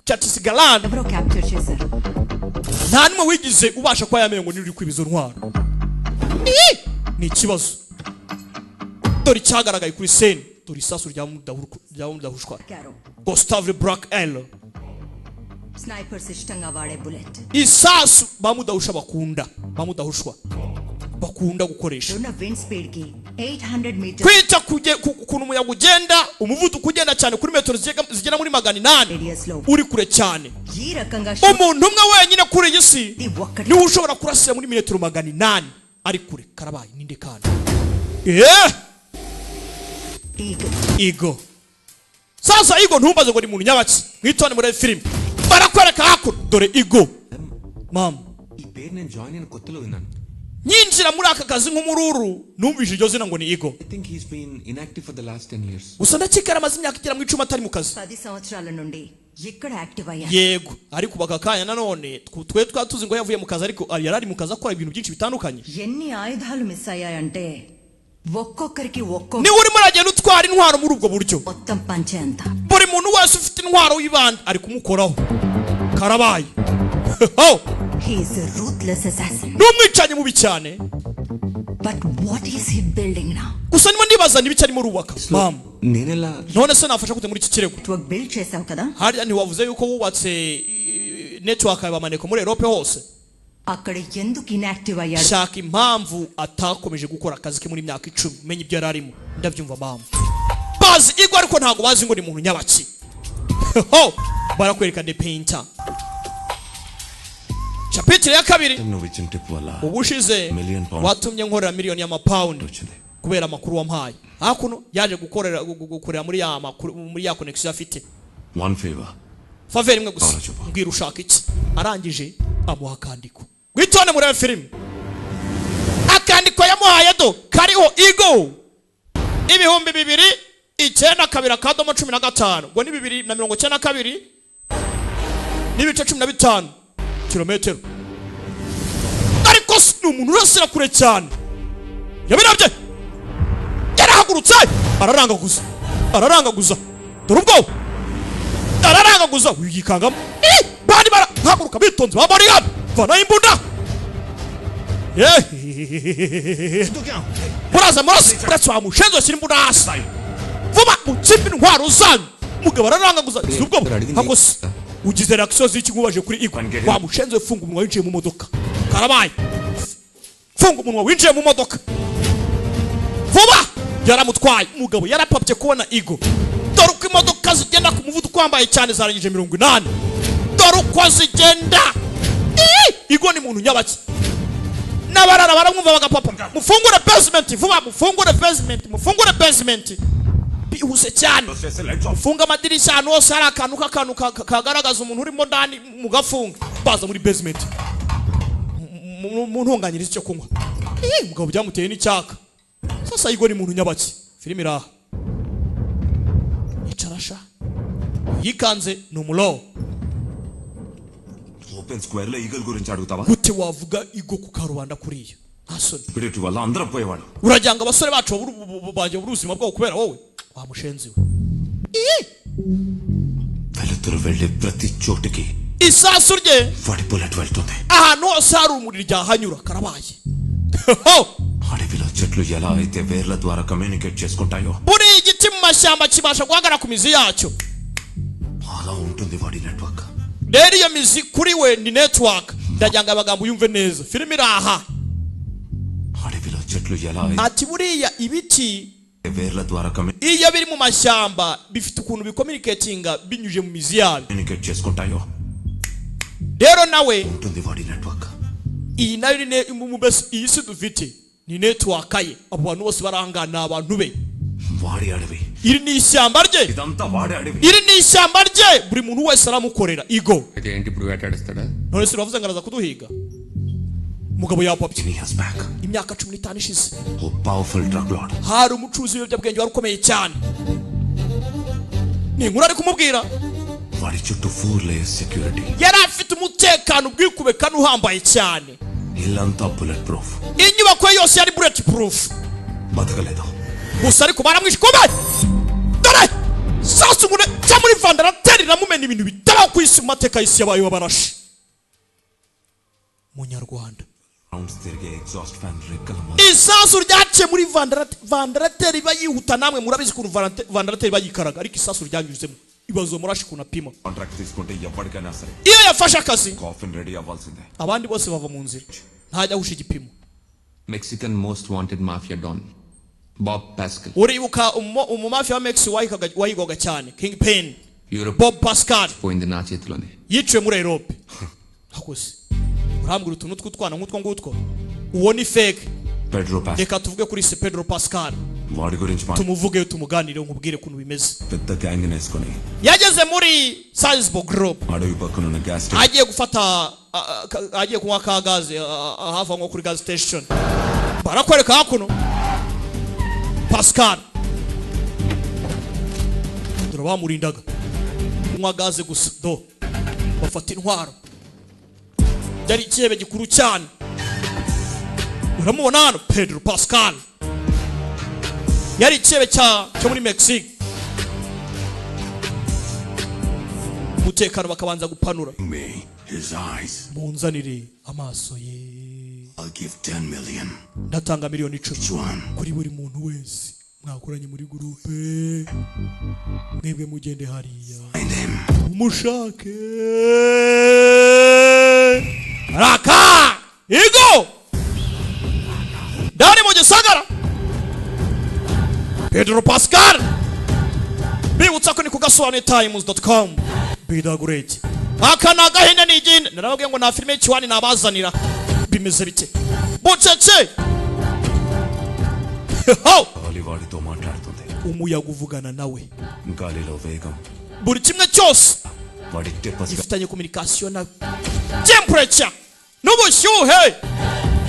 Speaker 1: Chhattisgarh
Speaker 6: ఎవరో క్యాప్చర్ చేశారు.
Speaker 1: nta numwe wigize ubasha kwa yamenye ngo niri kwibizo ntwaro. ni ikibazo dore cyagaragaye kuri scene dore isasu rya mudahushwa Gustave Black L
Speaker 6: sniper సిస్టంగా వాడే bullet.
Speaker 1: isasu bamudahusha bamudahushwa bakunda gukoresha.
Speaker 6: ఉన్న wind speed కి 800 metres
Speaker 1: kwita kuntu umuyaga ugenda umuvuduko ugenda cyane kuri metero zigera muri 800 uri kure cyane.
Speaker 6: ఈ రకంగా
Speaker 1: umuntu umwe wenyine kuri iyi si niwe ushobora kurasira muri metero 800 ari kure. Karabaye ninde kandi Eagle. Sasa Eagle ntumbaze ngo ni muntu nyabaki mwitone muri film barakwereka hakuno dore Eagle. Mama
Speaker 8: ఈ పేరు నేను జాయిన్ అయిన కొత్తలో విన్నాను.
Speaker 1: nyinjira muri aka kazi nk'umururu numvise iryo zina ngo ni Eagle.
Speaker 8: I think he's been inactive for the last 10 years.
Speaker 1: gusa ndakikara amaze imyaka igera mu 10 atari mu kazi.
Speaker 6: 10 సంవత్సరాల నుండి ఇక్కడ యాక్టివ్ అయ్యారు.
Speaker 1: yego ariko bakakanya nanone twe twatuzi ngo yavuye mu kazi ariko yarari mu kazi akora ibintu byinshi bitandukanye.
Speaker 6: ఎన్ని ఆయుధాలు మిస్ అయ్యాయంటే ఒక్కొక్కరికి ఒక్కో
Speaker 1: ni urimo uragenda utwara intwaro muri ubwo buryo
Speaker 6: మొత్తం పంచే అంత.
Speaker 1: buri muntu wese ufite intwaro y'ibandi ari kumukoraho. Karabaye
Speaker 6: he is a ruthless assassin.
Speaker 1: n'umwicanyi mubi cyane.
Speaker 6: but what is he building now?
Speaker 1: gusa nimo ndibaza niba cyarimo rubaka. Mama
Speaker 8: నేనెలా
Speaker 1: none se nafasha gute muri iki kirego?
Speaker 6: network build చేసావు కదా.
Speaker 1: harya ntiwavuze yuko wubatse network y'abamaneko muri Europe hose?
Speaker 6: అక్కడ ఎందుకు ఇన్యాక్టివ్ అయ్యాడు?
Speaker 1: shaka impamvu atakomeje gukora akazi ke muri myaka 10 menye ibyo yararimo. ndabyumva mama bazi Eagle ariko ntago bazi ngo ni muntu nyabaki. barakwereka the painter chapitire ya kabiri.
Speaker 12: నువ్వు ఇచ్చిన టిప్ వల్ల
Speaker 1: ubushize
Speaker 12: million pound
Speaker 1: watumye nkorera miliyoni y'amapaundi kubera amakuru wampaye. hakuno yaje gukorera muri ya connection afite.
Speaker 12: one favor
Speaker 1: favor imwe gusa mbwira ushaka iki. arangije amuha akandiko gwitone muri film. akandiko yamuhaye do kariho Eagle 2092 ngo ni 2092 n'ibice 15 kilometero ariko ni umuntu urasira kure cyane yabirabye yarahagurutse ararangaguza dore ubwo ararangaguza wigikangamo bandi barahaguruka bitonze babari hano vana imbunda muraza uretse wa mushenzi washyira imbunda hasi vuba mukipe intwaro zanyu umugabo ararangaguza ubwo ntabwo se ugize reaction z'iki ngubaje kuri igwa wa mushenzi we funga umunwa winjiye mu modoka karabaye funga umunwa winjiye mu modoka vuba yaramutwaye umugabo yarapapye kubona igo dore uko imodoka zigenda ku muvuduko wambaye cyane zarangije 80 dore uko zigenda igo ni muntu nyabaki nabarara baramwumva bagapapa mufungure basement vuba mufungure basement bihuse cyane ufunga amadirishya hano hose hari akantu kagaragaza umuntu urimo ndani mugafunga baza muri basement mu ntunganyiriza icyo kunywa umugabo byamuteye n'icyaka sasa igo ni muntu nyabaki filime iraha icarasha yikanze ni umulo
Speaker 12: open square లో ఈగల్ గురించి అడుగుతావా
Speaker 1: gute wavuga igo ku karubanda kuriya ntasoni
Speaker 12: spirit వల్ల అందరూ పోయేవాడు
Speaker 1: urajyanga abasore bacu baje ubuzima bwabo kubera wowe wa mushenzi we
Speaker 12: వెలుతురు వెళ్ళే ప్రతి చోటుకి
Speaker 1: isasu rye
Speaker 12: వాడి బుల్లెట్ వెళ్తుంది
Speaker 1: ahantu hose hari umuriro ryahanyura karabaye
Speaker 12: అడవిలో చెట్లు ఎలా అయితే వేర్ల ద్వారా కమ్యూనికేట్ చేసుకుంటాయో
Speaker 1: buri igiti mu mashyamba kibasha guhagarara ku mizi yacyo
Speaker 12: అలా ఉంటుంది వాడి network
Speaker 1: rero iyo mizi kuri we ni network ndajyanga abagambo yumve neza filime iraha
Speaker 12: అడవిలో చెట్లు ఎలా
Speaker 1: ati buriya ibiti
Speaker 12: వేర్ల ద్వారా
Speaker 1: iyo biri mu mashyamba bifite ukuntu bicommunicatinga binyuje mu mizi yabo
Speaker 12: communicate చేసుకుంటాయో
Speaker 1: rero nawe
Speaker 12: ఉంటుంది వాడి network
Speaker 1: iyi nayo ni mu besi iyi si dufite ni network ye abo bantu bose barangana abantu be
Speaker 12: వాడి అడవి
Speaker 1: iri ni ishyamba rye
Speaker 12: ఇదంతా వాడి అడవి
Speaker 1: iri ni ishyamba rye buri muntu wese aramukorera igo
Speaker 8: అయితే ఏంటి ఇప్పుడు వేటాడేస్తాడా
Speaker 1: none se uravuze ngo araza kuduhiga umugabo yapapye imyaka 15 ishize
Speaker 12: powerful drug lord
Speaker 1: hari umucuruzi w'ibiyobyabwenge wari ukomeye cyane ni inkuru ari kumubwira
Speaker 12: వాడి చుట్టూ 4 layers security
Speaker 1: yari afite umutekano ubwikube kandi uhambaye cyane
Speaker 12: ఇల్లంతా bullet proof
Speaker 1: inyubako ye yose yari bullet proof
Speaker 12: బతకలేదు
Speaker 1: gusa ariko baramwishe komeye dore sasa umuntu cya muri vandarateri namumena ibintu bitaba ku isi mu mateka y'isi yabaye wabarashi munyarwanda
Speaker 12: rounds తిరిగే exhaust fan రెక్కల
Speaker 1: isasu ryaciye muri vandarateri bayihuta namwe murabizi ku vandarateri bayikaraga ariko isasu ryanyuzemo ibazo murashi kuna pima
Speaker 12: contract తీసుకుంటే ఎప్పటికైనా సరే
Speaker 1: iyo yafashe akazi
Speaker 12: coffin ready అవ్వాల్సిందే
Speaker 1: abandi bose bava mu nzira ntajya ahusha igipimo
Speaker 8: Mexican most wanted mafia don Bob Pascal
Speaker 1: uribuka umumafia wa Mexico wahigoga cyane Kingpin
Speaker 8: Europe
Speaker 1: Bob Pascal
Speaker 8: పోయింది నా చేతిలోనే
Speaker 1: yiciwe muri Europe hakose urambwira utuntu tw'utwana nk'utwo ngutwo uwo ni fake
Speaker 12: Pedro pascal
Speaker 1: reka tuvuge kuri Pedro Pascal
Speaker 12: వాడి గురించి
Speaker 1: tumuvuge tumuganire nkubwire ukuntu bimeze
Speaker 12: పెద్ద గ్యాంగ్ నేసుకొని
Speaker 1: yageze muri Salzburg Group
Speaker 12: అడవి పక్కన ఉన్న gas
Speaker 1: agiye gufata agiye kunywa ka gaze hafa nko kuri gas station barakwereka hakuno Pascal dore bamurindaga kunywa gaze gusa do bafata intwaro yari ikihebe gikuru cyane uramubona hano Pedro Pascal yari ikihebe cyo muri Mexique umutekano bakabanza gupanura
Speaker 10: His eyes.
Speaker 1: munzanire amaso ye
Speaker 10: I'll give 10 million.
Speaker 1: ndatanga miliyoni 10 kuri buri muntu wese mwakoranye muri groupe mwebwe mugende hariya umushake raka igo ndani mu gisagara Pedro Pascal bibutsa ko ni ku gasobanutimes.com bidagureke akana gahinde n'iginde narababwiye ngo na filime y'Ikiwani nabazanira bimeze bite bucece
Speaker 12: గాలి వాడితో మాట్లాడుతుంది
Speaker 1: umuyaga uvugana nawe
Speaker 12: గాలిలో వేగం
Speaker 1: buri kimwe cyose
Speaker 12: వాడి టెపస్
Speaker 1: gifitanye communication na temperature n'ubushyuhe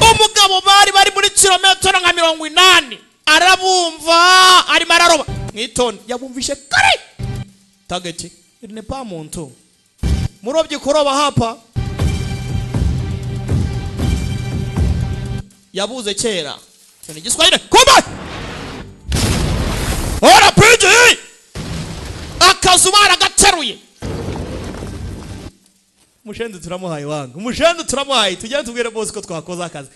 Speaker 1: umugabo bari muri kilometero nka 80 arabumva arimo araroba mwitonde yabumvishe kare target il n'est pas mon tour murobye kuroba hapa yabuze kera cyo ni giswahili kumba ora piji akazu baragateruye umushenzi turamuhaye wanga umushenzi turamuhaye tujye tubwire bose ko twakoze akazi